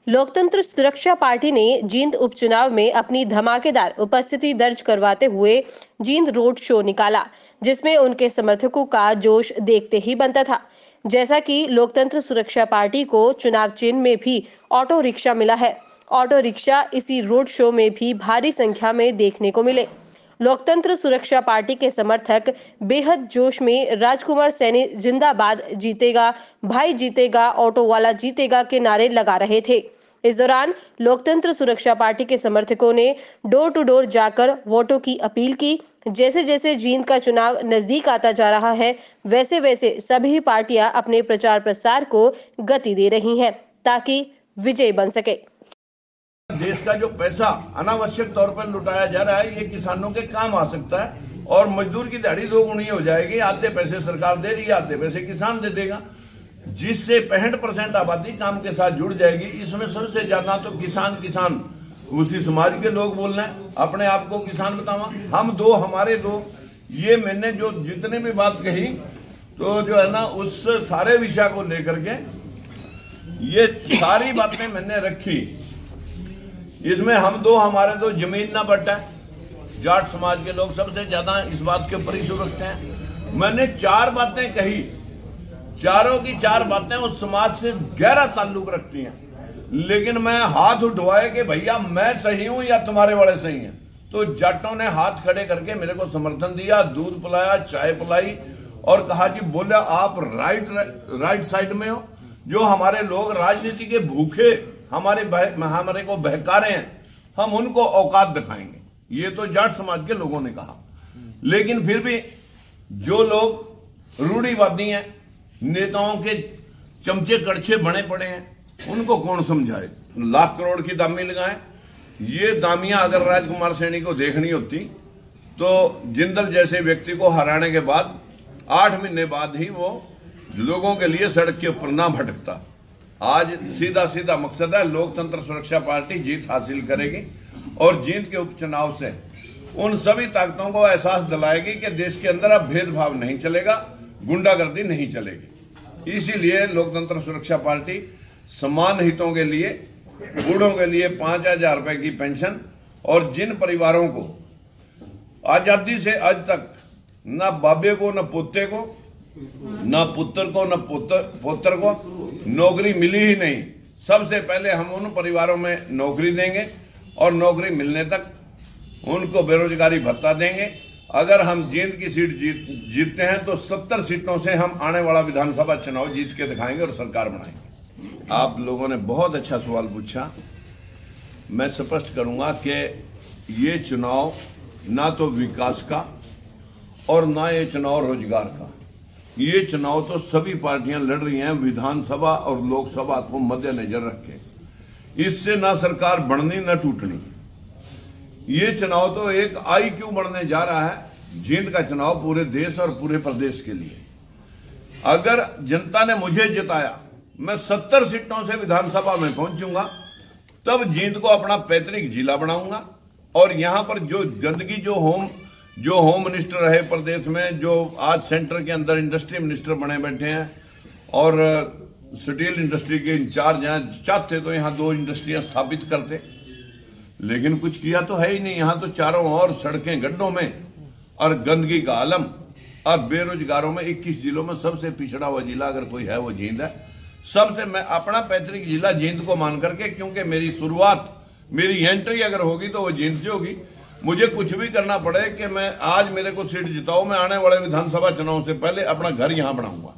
लोकतंत्र सुरक्षा पार्टी ने जींद उपचुनाव में अपनी धमाकेदार उपस्थिति दर्ज करवाते हुए जींद रोड शो निकाला, जिसमें उनके समर्थकों का जोश देखते ही बनता था। जैसा कि लोकतंत्र सुरक्षा पार्टी को चुनाव चिन्ह में भी ऑटो रिक्शा मिला है, ऑटो रिक्शा इसी रोड शो में भी भारी संख्या में देखने को मिले। लोकतंत्र सुरक्षा पार्टी के समर्थक बेहद जोश में राजकुमार सैनी जिंदाबाद, जीतेगा भाई जीतेगा, ऑटो वाला जीतेगा के नारे लगा रहे थे। इस दौरान लोकतंत्र सुरक्षा पार्टी के समर्थकों ने डोर टू डोर जाकर वोटों की अपील की। जैसे जैसे जींद का चुनाव नजदीक आता जा रहा है, वैसे वैसे सभी पार्टियां अपने प्रचार प्रसार को गति दे रही हैं ताकि विजय बन सके। देश का जो पैसा अनावश्यक तौर पर लुटाया जा रहा है, ये किसानों के काम आ सकता है और मजदूर की दिहाड़ी दोगुनी हो जाएगी। आधे पैसे सरकार दे रही है, आधे पैसे किसान दे देगा, जिससे 65% आबादी काम के साथ जुड़ जाएगी। इसमें सबसे ज्यादा तो किसान उसी समाज के लोग बोल रहे हैं, अपने आप को किसान बतावा, हम दो हमारे दो। ये मैंने जो जितने भी बात कही तो जो है ना, उस सारे विषय को लेकर के ये सारी बातें मैंने रखी। इसमें हम दो हमारे दो, जमीन ना बटा, जाट समाज के लोग सबसे ज्यादा इस बात के ऊपर इशू रखते हैं। मैंने 4 बातें कही, चारों की 4 बातें उस समाज से गहरा ताल्लुक रखती हैं, लेकिन मैं हाथ उठवाए कि भैया मैं सही हूं या तुम्हारे वाले सही हैं, तो जाटों ने हाथ खड़े करके मेरे को समर्थन दिया, दूध पिलाया, चाय पिलाई और कहा कि बोला आप राइट साइड में हो। जो हमारे लोग राजनीति के भूखे हमारे को बहका रहे हैं, हम उनको औकात दिखाएंगे, ये तो जाट समाज के लोगों ने कहा। लेकिन फिर भी जो लोग रूढ़िवादी हैं, नेताओं के चमचे कड़छे बने पड़े हैं, उनको कौन समझाए। लाख करोड़ की दामी लगाएं, ये दामियां अगर राजकुमार सैनी को देखनी होती तो जिंदल जैसे व्यक्ति को हराने के बाद 8 महीने बाद ही वो लोगों के लिए सड़क के ऊपर ना भटकता। आज सीधा मकसद है, लोकतंत्र सुरक्षा पार्टी जीत हासिल करेगी और जीत के उपचुनाव से उन सभी ताकतों को एहसास दिलाएगी कि देश के अंदर अब भेदभाव नहीं चलेगा, गुंडागर्दी नहीं चलेगी। इसीलिए लोकतंत्र सुरक्षा पार्टी समान हितों के लिए, बूढ़ों के लिए 5,000 रुपए की पेंशन, और जिन परिवारों को आजादी से आज तक न बाबे को, न पोते को, न पुत्र को, न पोत्र को नौकरी मिली ही नहीं, सबसे पहले हम उन परिवारों में नौकरी देंगे और नौकरी मिलने तक उनको बेरोजगारी भत्ता देंगे। अगर हम जींद की सीट जीतते हैं तो 70 सीटों से हम आने वाला विधानसभा चुनाव जीत के दिखाएंगे और सरकार बनाएंगे। आप लोगों ने बहुत अच्छा सवाल पूछा। मैं स्पष्ट करूंगा कि ये चुनाव ना तो विकास का और ना ये चुनाव रोजगार का, ये चुनाव तो सभी पार्टियां लड़ रही हैं विधानसभा और लोकसभा को मद्देनजर रख के। इससे ना सरकार बढ़नी न टूटनी। ये चुनाव तो एक IQ बढ़ने जा रहा है, जींद का चुनाव पूरे देश और पूरे प्रदेश के लिए। अगर जनता ने मुझे जिताया, मैं 70 सीटों से विधानसभा में पहुंचूंगा, तब जींद को अपना पैतृक जिला बनाऊंगा और यहां पर जो गंदगी, जो होम मिनिस्टर रहे प्रदेश में, जो आज सेंटर के अंदर इंडस्ट्री मिनिस्टर बने बैठे हैं और स्टील इंडस्ट्री के इंचार्ज हैं, चाहते तो यहां 2 इंडस्ट्रियां स्थापित करते, लेकिन कुछ किया तो है ही नहीं। यहां तो चारों ओर सड़कें गड्ढों में और गंदगी का आलम, और बेरोजगारों में 21 जिलों में सबसे पिछड़ा हुआ जिला अगर कोई है वो जींद है। सबसे मैं अपना पैतृक जिला जींद को मान करके, क्योंकि मेरी शुरुआत, मेरी एंट्री अगर होगी तो वो जींद से होगी। मुझे कुछ भी करना पड़े कि मैं आज मेरे को सीट जिताओ, मैं आने वाले विधानसभा चुनाव से पहले अपना घर यहां बनाऊंगा।